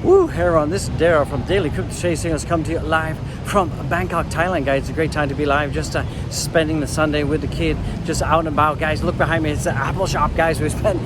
Woo, Heron, this is Daryl from Daily Crypto Trading Signals, come to you live from Bangkok, Thailand, guys. It's a great time to be live, just spending the Sunday with the kid, just out and about, guys. Look behind me, it's the Apple shop, guys. We spent,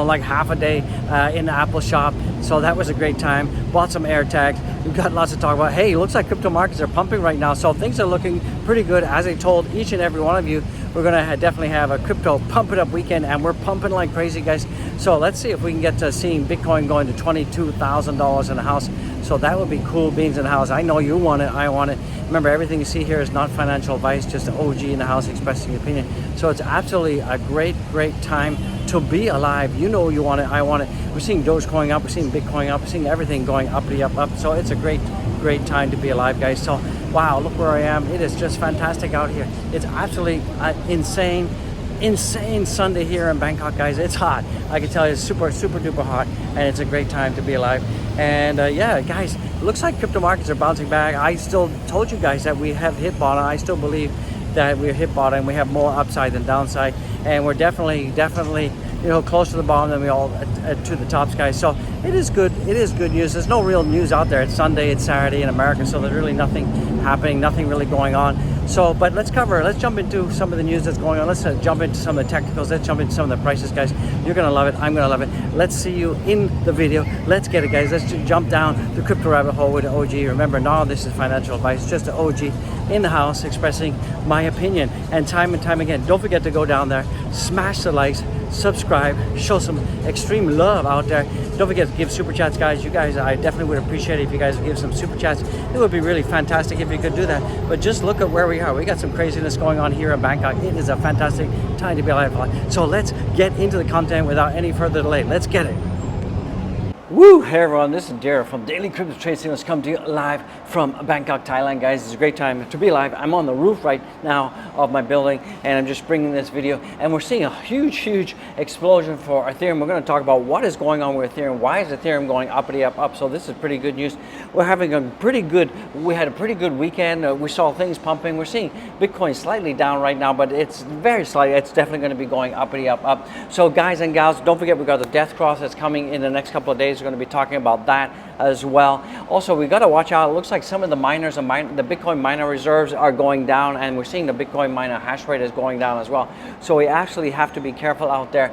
like half a day in the Apple shop, so that was a great time. Bought some air tags. We've got lots to talk about. Hey, it looks like crypto markets are pumping right now, so things are looking pretty good. As I told each and every one of you, we're gonna definitely have a crypto pump it up weekend, and we're pumping like crazy, guys. So let's see if we can get to seeing Bitcoin going to $22,000 in the house. So that would be cool beans in the house. I know you want it, I want it. Remember, everything you see here is not financial advice, just an OG in the house expressing your opinion. So it's absolutely a great time to be alive. You know you want it, I want it. We're seeing Dogecoin up, we're seeing Bitcoin up, we're seeing everything going uppity up. So it's a great time to be alive, guys. So wow, look where I am. It is just fantastic out here. It's absolutely insane Sunday here in Bangkok, guys. It's hot. I can tell you, it's super duper hot, and it's a great time to be alive. And yeah, guys, it looks like crypto markets are bouncing back. I still told you guys that we have hit bottom. I still believe that we're hit bottom. We have more upside than downside, and we're definitely closer to the bottom than we all to the tops, guys. So it is good news. There's no real news out there. It's Sunday, it's Saturday in America, so there's really nothing happening, nothing really going on. So, but let's jump into some of the news that's going on. Let's jump into some of the technicals. Let's jump into some of the prices, guys. You're gonna love it, I'm gonna love it. Let's see you in the video. Let's get it, guys. Let's jump down the crypto rabbit hole with the OG. Remember, none of this is financial advice, just the OG in the house expressing my opinion. And time again, don't forget to go down there, smash the likes, subscribe, show some extreme love out there. Don't forget to give super chats, guys. You guys, I definitely would appreciate it if you guys would give some super chats. It would be really fantastic if you could do that. But just look at where we are. We got some craziness going on here in Bangkok. It is a fantastic time to be alive. So let's get into the content without any further delay. Let's get it. Woo! Hey everyone, this is Daryl from Daily Crypto Trading Signals, come to you live from Bangkok, Thailand, guys. It's a great time to be live. I'm on the roof right now of my building, and I'm just bringing this video, and we're seeing a huge explosion for Ethereum. We're going to talk about what is going on with Ethereum. Why is Ethereum going uppity up? So this is pretty good news. We had a pretty good weekend. We saw things pumping. We're seeing Bitcoin slightly down right now, but it's very slight. It's definitely going to be going uppity up. So guys and gals, don't forget we got the death cross that's coming in the next couple of days. We're going to be talking about that as well. Also, we got to watch out. It looks like some of the miners, the Bitcoin miner reserves are going down, and we're seeing the Bitcoin miner hash rate is going down as well. So we actually have to be careful out there,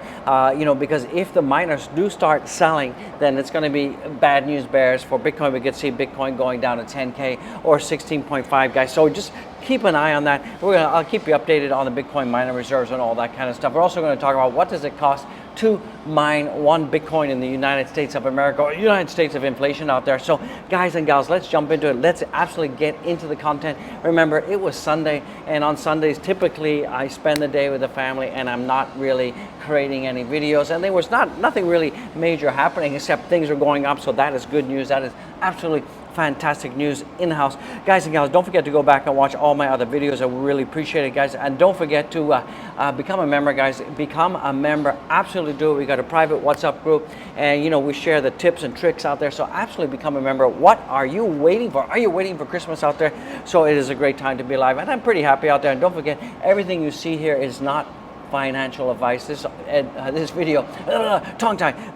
because if the miners do start selling, then it's going to be bad news bears for Bitcoin. We could see Bitcoin going down to 10K or 16.5, guys. So just keep an eye on that. I'll keep you updated on the Bitcoin miner reserves and all that kind of stuff. We're also going to talk about what does it cost to mine one Bitcoin in the United States of America, or United States of inflation out there. So guys and gals, let's jump into it. Let's absolutely get into the content. Remember, it was Sunday, and on Sundays typically I spend the day with the family, and I'm not really creating any videos, and there was nothing really major happening except things are going up. So that is good news. That is absolutely fantastic news in the house. Guys and gals, don't forget to go back and watch all my other videos. I would really appreciate it, guys. And don't forget to become a member, guys. Become a member. Absolutely do it. We got a private WhatsApp group, and we share the tips and tricks out there. So absolutely become a member. What are you waiting for? Are you waiting for Christmas out there? So it is a great time to be alive, and I'm pretty happy out there. And don't forget, everything you see here is not financial advice. This video,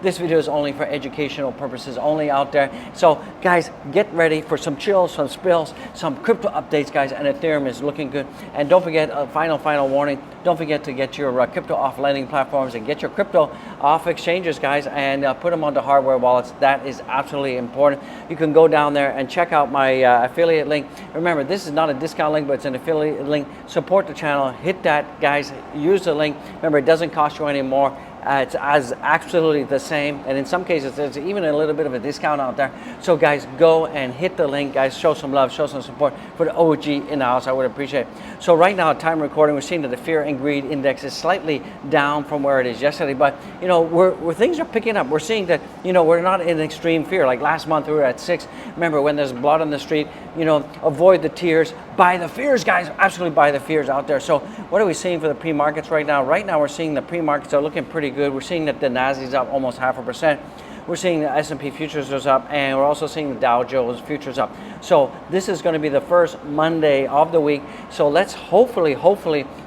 this video is only for educational purposes only out there. So guys, get ready for some chills, some spills, some crypto updates, guys, and Ethereum is looking good. And don't forget, final warning, don't forget to get your crypto off lending platforms and get your crypto off exchanges, guys, and put them onto hardware wallets. That is absolutely important. You can go down there and check out my affiliate link. Remember, this is not a discount link, but it's an affiliate link. Support the channel, hit that, guys, use the link. Remember, it doesn't cost you any more. It's absolutely the same, and in some cases there's even a little bit of a discount out there. So guys, go and hit the link, guys. Show some love, show some support for the OG in the house. I would appreciate it. So right now, at time recording, we're seeing that the fear and greed index is slightly down from where it is yesterday, but where things are picking up. We're seeing that we're not in extreme fear. Like last month we were at 6. Remember, when there's blood on the street, avoid the tears, buy the fears, guys. Absolutely buy the fears out there. So what are we seeing for the pre-markets right now? Right now we're seeing the pre-markets are looking pretty good. We're seeing that the Nasdaq is up almost 0.5%. We're seeing the S&P futures is up, and we're also seeing the Dow Jones futures up. So this is going to be the first Monday of the week. So let's hopefully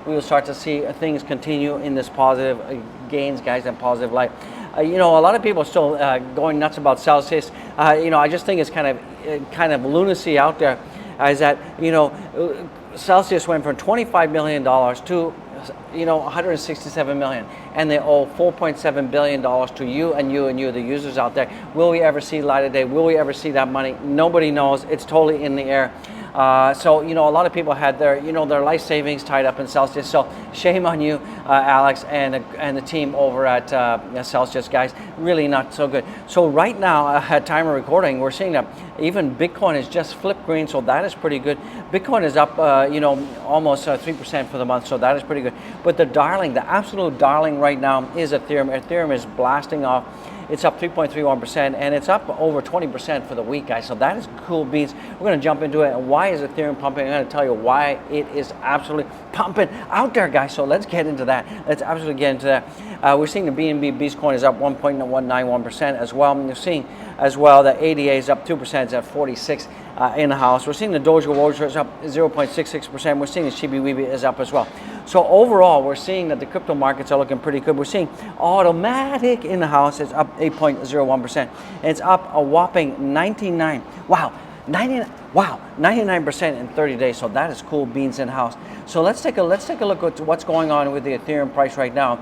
we will start to see things continue in this positive gains, guys, and positive light. you know, a lot of people are still going nuts about Celsius. You know, I just think it's kind of lunacy out there, is that, you know, Celsius went from $25 million to, you know, 167 million, and they owe 4.7 billion dollars to you and you and you, the users out there. Will we ever see light of day? Will we ever see that money? Nobody knows. It's totally in the air. So, you know, a lot of people had their, you know, their life savings tied up in Celsius. So shame on you, Alex, and the team over at Celsius, guys. Really not so good. So right now, at time of recording, we're seeing that even Bitcoin has just flipped green. So that is pretty good. Bitcoin is up, you know, almost 3% for the month. So that is pretty good. But the darling, the absolute darling right now is Ethereum. Ethereum is blasting off. It's up 3.31%, and it's up over 20% for the week, guys. So that is cool beans. We're going to jump into it. And why is Ethereum pumping? I'm going to tell you why it is absolutely pumping out there, guys. So let's get into that. Let's absolutely get into that. We're seeing the BNB Beast coin is up 1.191% as well. And you're seeing as well that ADA is up 2%. It's at 46 in the house. We're seeing the Dogecoin is up 0.66%. We're seeing the Shiba Inu is up as well. So overall, we're seeing that the crypto markets are looking pretty good. We're seeing automatic in the house is up 8.01%. And it's up a whopping 99. Wow. 99% in 30 days. So that is cool beans in house. So let's take a look at what's going on with the Ethereum price right now.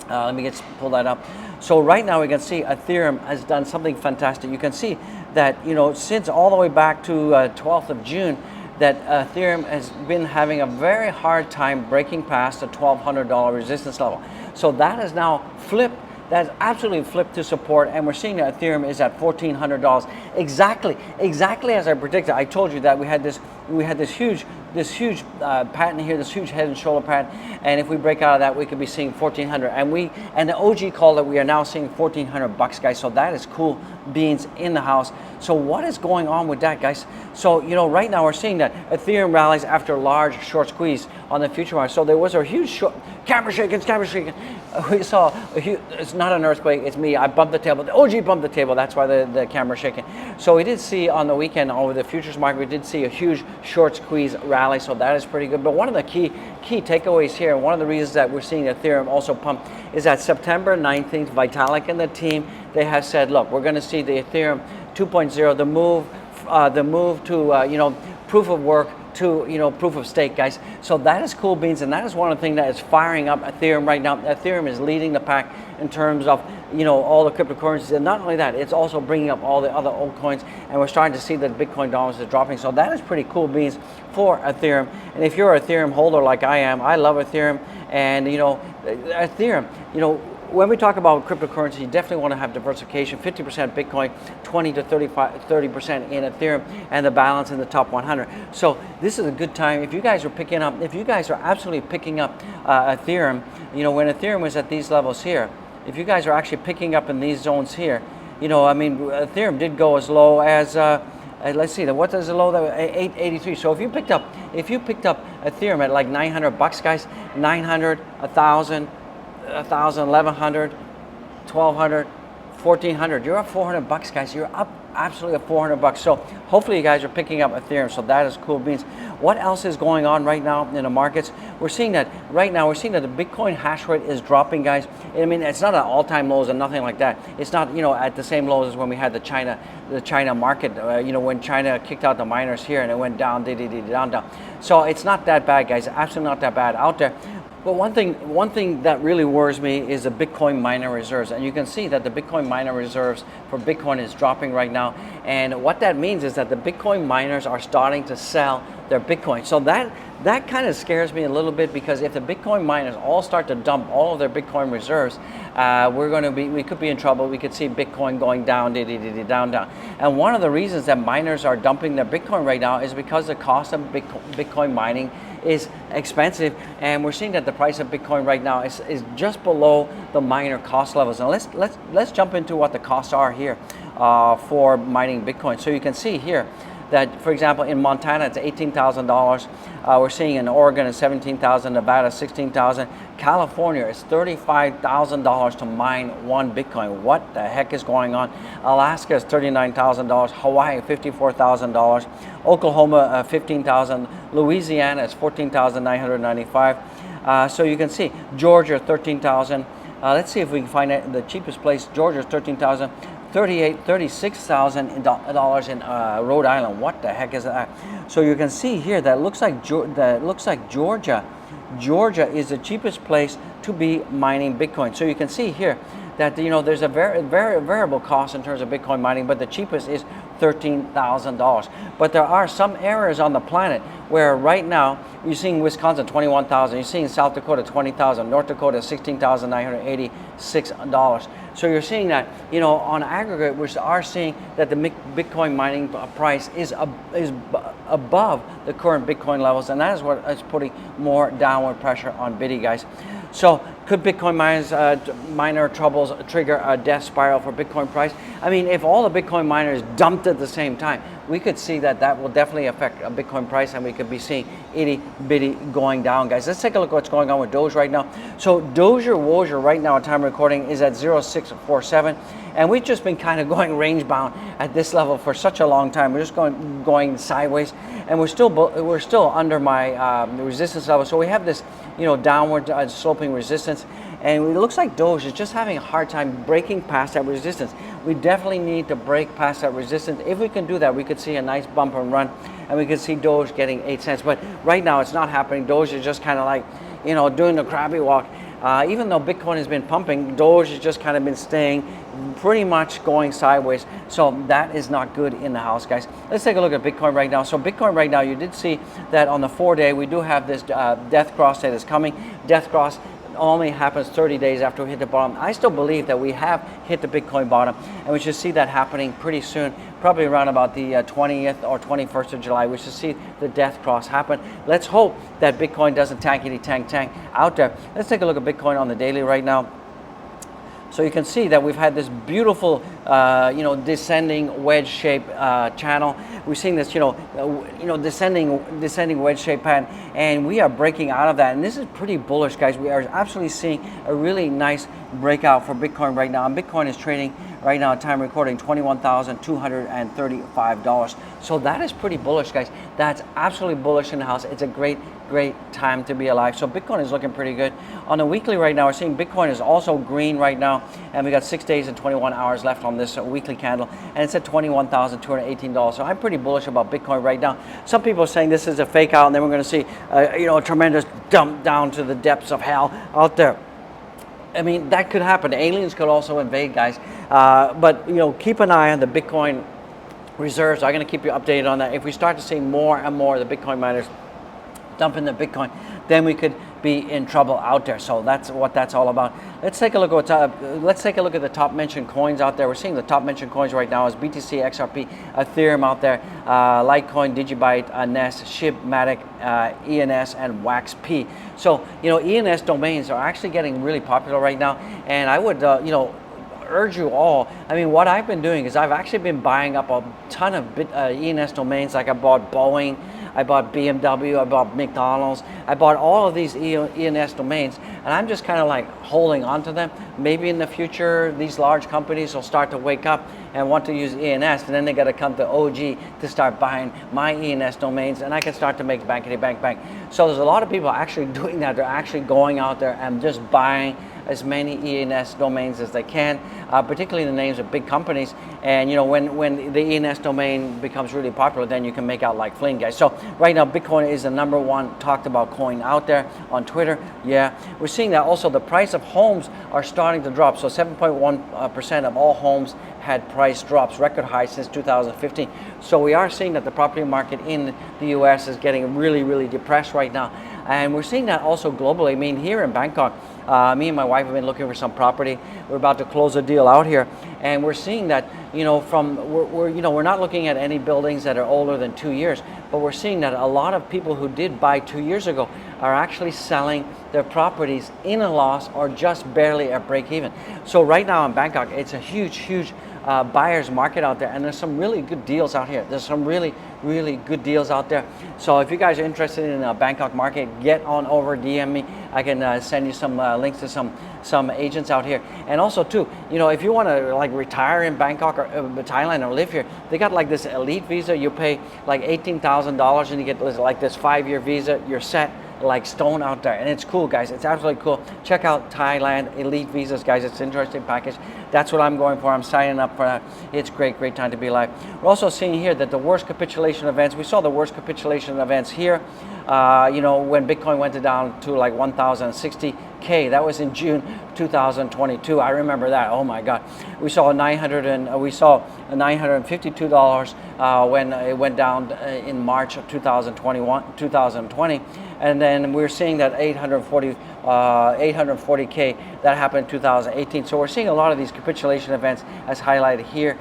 Let me pull that up. So right now we can see Ethereum has done something fantastic. You can see that, you know, since all the way back to 12th of June, that Ethereum has been having a very hard time breaking past the $1,200 resistance level. So that has now flipped. That's absolutely flipped to support, and we're seeing that Ethereum is at $1,400. Exactly as I predicted. I told you that we had this huge pattern here, this huge head and shoulder pattern, and if we break out of that, we could be seeing 1,400. And the OG called that we are now seeing $1,400, guys. So that is cool beans in the house. So what is going on with that, guys? So, you know, right now we're seeing that Ethereum rallies after a large short squeeze on the future market. So there was a huge short, camera shaking. We saw a huge, it's not an earthquake, it's me. I bumped the table. The OG bumped the table. That's why the camera's shaking. So we did see on the weekend over the futures market, we did see a huge short squeeze rally. So that is pretty good. But one of the key takeaways here, and one of the reasons that we're seeing Ethereum also pump, is that September 19th, Vitalik and the team, they have said, look, we're going to see the Ethereum 2.0, the move to you know, proof of work to, you know, proof of stake, guys. So that is cool beans, and that is one of the things that is firing up Ethereum right now. Ethereum is leading the pack in terms of, you know, all the cryptocurrencies, and not only that, it's also bringing up all the other altcoins, and we're starting to see that Bitcoin dominance is dropping. So that is pretty cool beans for Ethereum. And if you're an Ethereum holder like I am, I love Ethereum, and, you know, Ethereum, you know, when we talk about cryptocurrency, you definitely want to have diversification. 50% Bitcoin, 20 to 30% in Ethereum, and the balance in the top 100. So this is a good time. If you guys are absolutely picking up Ethereum, you know, when Ethereum was at these levels here, if you guys are actually picking up in these zones here, you know, I mean, Ethereum did go as low as let's see, what is the low? 883. So if you picked up Ethereum at like $900, guys, 900, 1,000. 1,000, 1,100, 1,200, 1,400. You're up $400, guys. You're up absolutely at $400. So hopefully you guys are picking up Ethereum. So that is cool beans. What else is going on right now in the markets? We're seeing that right now. We're seeing that the Bitcoin hash rate is dropping, guys. I mean, it's not at all-time lows and nothing like that. It's not, you know, at the same lows as when we had the China market. You know, when China kicked out the miners here and it went down, down. So it's not that bad, guys. Absolutely not that bad out there. But one thing that really worries me is the Bitcoin miner reserves, and you can see that the Bitcoin miner reserves for Bitcoin is dropping right now. And what that means is that the Bitcoin miners are starting to sell their Bitcoin. So that kind of scares me a little bit, because if the Bitcoin miners all start to dump all of their Bitcoin reserves, we could be in trouble. We could see Bitcoin going down, down. And one of the reasons that miners are dumping their Bitcoin right now is because the cost of Bitcoin mining is expensive, and we're seeing that the price of Bitcoin right now is just below the miner cost levels. Now let's jump into what the costs are here for mining Bitcoin. So you can see here that, for example, in Montana it's $18,000. We're seeing in Oregon it's $17,000, Nevada $16,000, California it's $35,000 to mine one Bitcoin. What the heck is going on? Alaska is $39,000, Hawaii $54,000, Oklahoma $15,000, Louisiana is $14,995. So you can see Georgia $13,000. Let's see if we can find it. The cheapest place, Georgia, is $13,000. $36,000 in Rhode Island. What the heck is that? So you can see here that looks like Georgia. Georgia is the cheapest place to be mining Bitcoin. So you can see here that there's a very variable cost in terms of Bitcoin mining, but the cheapest is $13,000. But there are some areas on the planet where right now you're seeing Wisconsin 21,000, you're seeing South Dakota 20,000, North Dakota $16,986. So you're seeing that on aggregate we are seeing that the Bitcoin mining price is above the current Bitcoin levels, and that is what is putting more downward pressure on Biddy, guys. So could Bitcoin miner troubles trigger a death spiral for Bitcoin price? I mean, if all the Bitcoin miners dumped at the same time, we could see that will definitely affect a Bitcoin price, and we could be seeing itty bitty going down, guys. Let's take a look at what's going on with Doge right now. So Dozier Wozier right now at time recording is at 0.647, and we've just been kind of going range bound at this level for such a long time. We're just going sideways, and we're still under my resistance level. So we have this downward sloping resistance, and it looks like Doge is just having a hard time breaking past that resistance. We definitely need to break past that resistance. If we can do that, we could see a nice bump and run, and we could see Doge getting 8 cents. But right now it's not happening. Doge is just kind of like doing the crabby walk. Even though Bitcoin has been pumping, Doge has just kind of been staying pretty much going sideways. So that is not good in the house, guys. Let's take a look at Bitcoin right now. So Bitcoin right now, you did see that on the 4-day, we do have this death cross that is coming. Death cross only happens 30 days after we hit the bottom. I still believe that we have hit the Bitcoin bottom, and we should see that happening pretty soon, probably around about the 20th or 21st of July. We should see the death cross happen. Let's hope that Bitcoin doesn't tankity tank out there. Let's take a look at Bitcoin on the daily right now. So you can see that we've had this beautiful, descending wedge shape channel. We're seeing this, descending wedge shape pattern, and we are breaking out of that. And this is pretty bullish, guys. We are absolutely seeing a really nice breakout for Bitcoin right now. And Bitcoin is trading right now at time recording $21,235. So that is pretty bullish, guys. That's absolutely bullish in the house. It's a great time to be alive. So Bitcoin is looking pretty good. On the weekly right now, we're seeing Bitcoin is also green right now, and we got 6 days and 21 hours left on this weekly candle, and it's at $21,218. So I'm pretty bullish about Bitcoin right now. Some people are saying this is a fake out, and then we're going to see a tremendous dump down to the depths of hell out there. I mean, that could happen. Aliens could also invade, guys. But keep an eye on the Bitcoin reserves. I'm going to keep you updated on that. If we start to see more and more of the Bitcoin miners dumping the Bitcoin, then we could be in trouble out there. So that's what that's all about. Let's take a look at the top mentioned coins out there. We're seeing the top mentioned coins right now is BTC, XRP, Ethereum out there, Litecoin, Digibyte, NES, Shibmatic, ENS, and WaxP. So ENS domains are actually getting really popular right now, and I would urge you all. I mean, what I've been doing is I've actually been buying up a ton of ENS domains. Like I bought Boeing, I bought BMW, I bought McDonald's, I bought all of these ENS domains, and I'm just kind of like holding on to them. Maybe in the future these large companies will start to wake up and want to use ENS, and then they got to come to OG to start buying my ENS domains, and I can start to make bankity bank. So there's a lot of people actually doing that. They're actually going out there and just buying as many ENS domains as they can, particularly the names of big companies. And when the ENS domain becomes really popular, then you can make out like fling, guys. So right now Bitcoin is the #1 talked about coin out there on Twitter. Yeah, we're seeing that also the price of homes are starting to drop. So 7.1% of all homes had price drops, record high since 2015. So we are seeing that the property market in the US is getting really depressed right now. And we're seeing that also globally. I mean, here in Bangkok, me and my wife have been looking for some property. We're about to close a deal out here, and we're seeing that we're not looking at any buildings that are older than 2 years, but we're seeing that a lot of people who did buy 2 years ago are actually selling their properties in a loss or just barely at break even. So right now in Bangkok, it's a huge buyer's market out there, and there's some really good deals out here. There's some really good deals out there. So if you guys are interested in the Bangkok market, get on over, DM me. I can send you some links to some agents out here. And also too, if you want to like retire in Bangkok or Thailand or live here, they got like this elite visa. You pay like $18,000 and you get like this 5-year visa. You're set. like stone out there, and it's cool, guys. It's absolutely cool. Check out Thailand Elite Visas, guys. It's an interesting package. That's what I'm going for. I'm signing up for that. It's great time to be alive. We're also seeing here that the worst capitulation events, we saw the worst capitulation events here, you know, when Bitcoin went down to like 1,060K. That was in June 2022. I remember that. Oh my God. We saw $952 when it went down in March of 2020, and then we're seeing that 840K that happened in 2018. So we're seeing a lot of these capitulation events as highlighted here,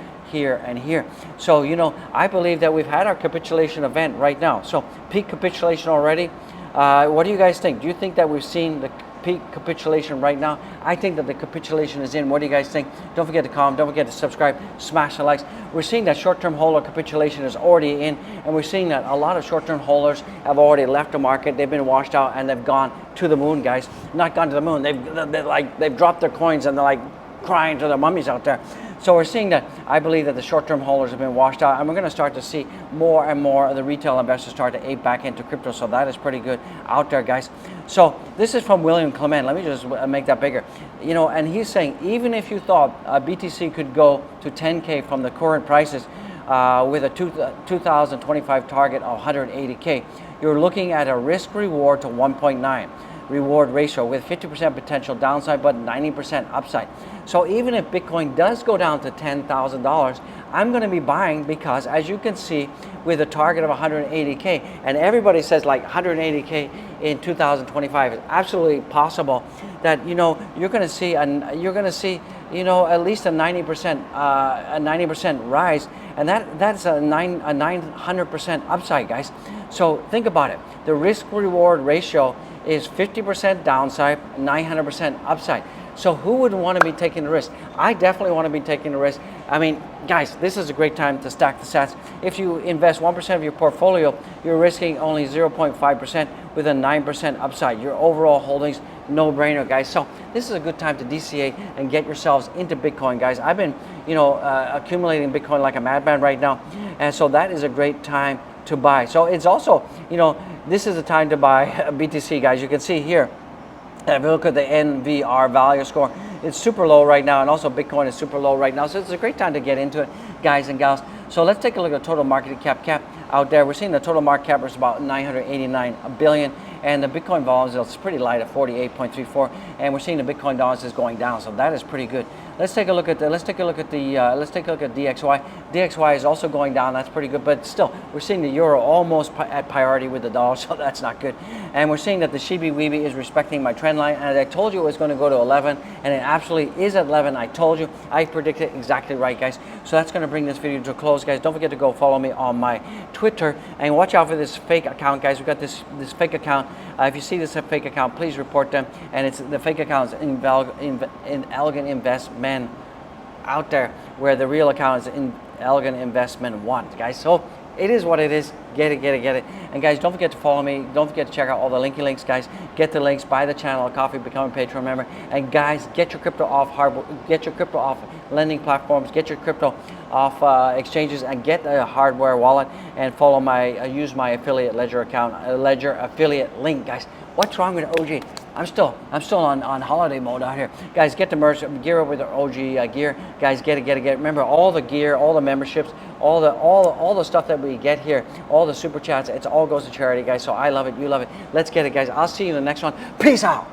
and here. So, you know, I believe that we've had our capitulation event right now. So peak capitulation already. What do you guys think? Do you think that we've seen the peak capitulation right now? I think that the capitulation is in. What do you guys think? Don't forget to comment, don't forget to subscribe, smash the likes. We're seeing that short-term holder capitulation is already in, and we're seeing that a lot of short-term holders have already left the market. They've been washed out and they've gone to the moon, guys. Not gone to the moon. They've dropped their coins and they're like crying to their mummies out there. So we're seeing that. I believe that the short-term holders have been washed out, and we're going to start to see more and more of the retail investors start to ape back into crypto. So that is pretty good out there, guys. So this is from William Clement. Let me just make that bigger. You know, and he's saying even if you thought BTC could go to 10K from the current prices with a 2025 target of 180K, you're looking at a risk reward to 1.9. Reward ratio with 50% potential downside but 90% upside. So even if Bitcoin does go down to $10,000, I'm going to be buying, because as you can see with a target of 180K, and everybody says like 180K in 2025 is absolutely possible, that, you know, you're going to see you know, at least a 90% rise, and that's a 900% upside, guys. So think about it. The risk reward ratio is 50% downside, 900% upside. So who would want to be taking the risk? I definitely want to be taking the risk. I mean, guys, this is a great time to stack the sats. If you invest 1% of your portfolio, you're risking only 0.5% with a 9% upside. Your overall holdings, no brainer, guys. So this is a good time to DCA and get yourselves into Bitcoin, guys. I've been, you know, accumulating Bitcoin like a madman right now, and so that is a great time to buy. So it's also, you know, this is the time to buy BTC, guys. You can see here, if you look at the NVR value score, it's super low right now, and also Bitcoin is super low right now. So it's a great time to get into it, guys and gals. So let's take a look at total market cap out there. We're seeing the total market cap is about 989 billion, and the Bitcoin volumes is pretty light at 48.34, and we're seeing the Bitcoin dollars is going down. So that is pretty good. Let's take a look at DXY. DXY is also going down. That's pretty good, but still, we're seeing the euro almost at parity with the dollar, so that's not good. And we're seeing that the Shiba Inu is respecting my trend line, and I told you it was going to go to 11, and it absolutely is at 11. I told you, I predicted exactly right, guys. So that's going to bring this video to a close, guys. Don't forget to go follow me on my Twitter, and watch out for this fake account, guys. We've got this fake account. If you see this fake account, please report them. And it's the fake account is in Elegant Investment out there, where the real account is in Elegant Investment 1, guys. So it is what it is. Get it. And guys, don't forget to follow me. Don't forget to check out all the links, guys. Get the links, buy the channel, coffee, become a Patreon member. And guys, get your crypto off get your crypto off lending platforms, get your crypto off exchanges, and get a hardware wallet, and follow use my affiliate Ledger account, Ledger affiliate link, guys. What's wrong with OG? I'm still on holiday mode out here, guys. Get the merch, gear up with the OG gear, guys. Get it. Remember, all the gear, all the memberships, all the stuff that we get here, all the super chats, it all goes to charity, guys. So I love it, you love it. Let's get it, guys. I'll see you in the next one. Peace out.